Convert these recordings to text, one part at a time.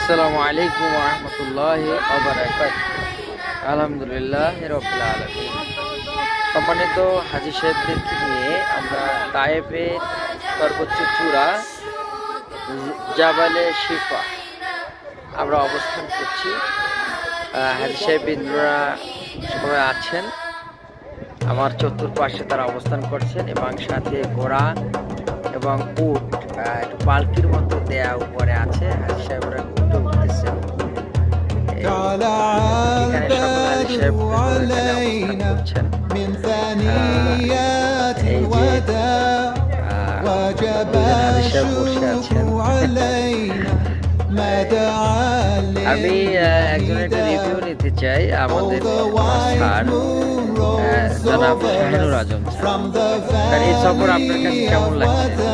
আসসালামু আলাইকুম ওয়া রাহমাতুল্লাহি ওয়া বারাকাতুহু। আলহামদুলিল্লাহ রাব্বিল আলামিন। সম্মানিত হাজী সাহেবদেরকে নিয়ে আমরা তায়েফের সর্বোচ্চ চূড়া জাবালে শিফা আমরা অবস্থান করছি। হাজী সাহেবরা সবাই আছেন, আমার চতুর্পাশে তারা অবস্থান করছেন এবং সাথে ঘোড়া এবং উট একটু পালকির মতো দেয়া উপরে আছে। হাজী সাহেবরা উঠে উঠতেছেন। এখানে সকল হাজী সাহেব অবস্থান করছেন। এই যে হাজী সাহেব বসে আছেন। আমি একজন একটা রিভিউ নিতে চাই আমাদের স্যার জনাব শাহিনুর আজম স্যার। এই সফর আপনার কাছে কেমন লাগছে?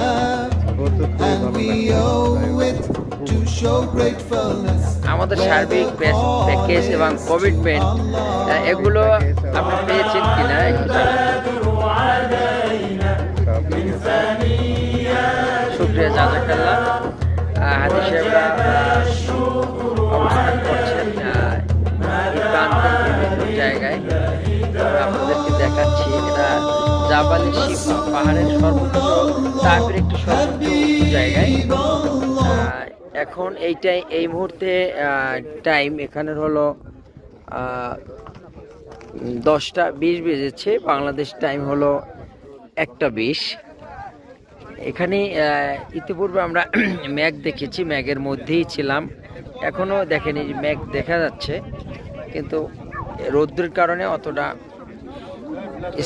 আমাদের সার্বিক প্যাকেজ এবং কমিটমেন্ট এগুলো আপনি পেয়েছেন কিনা শুক্রিয়া, জাজাকাল্লাহ। হাজী সাহেবরা অবস্থান করছেন বিভিন্ন জায়গায়। আপনাদেরকে দেখাচ্ছি এটা জাবালে শিফা, পাহাড়ের সর্বোচ্চ তায়েফের একটি সর্বোচ্চ জায়গায়। এখন এই মুহূর্তে টাইম এখানের হলো 10টা 20 বেজেছে। বাংলাদেশ টাইম হলো 1টা 20। এখানে ইতিপূর্বে আমরা ম্যাগ দেখেছি, ম্যাগের মধ্যেই ছিলাম। এখনও দেখেনি, ম্যাগ দেখা যাচ্ছে কিন্তু রৌদ্রের কারণে অতটা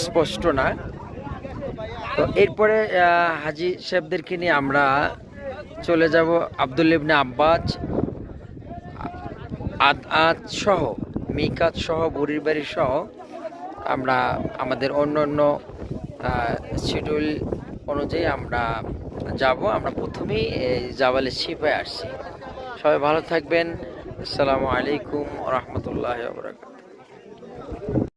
স্পষ্ট না। তো এরপরে হাজী সাহেবদেরকে নিয়ে আমরা চলে যাব আব্দুল্লাহ ইবনে আব্বাস আদ সহ, মিকাত সহ, বুড়ির বাড়ি সহ আমরা আমাদের অন্য শিডিউল অনুযায়ী আমরা যাব। আমরা প্রথমেই জাবালে শিফায় আসছি। সবাই ভালো থাকবেন। আসসালামু আলাইকুম ওয়া রাহমাতুল্লাহি ওয়া বারাকাতুহু।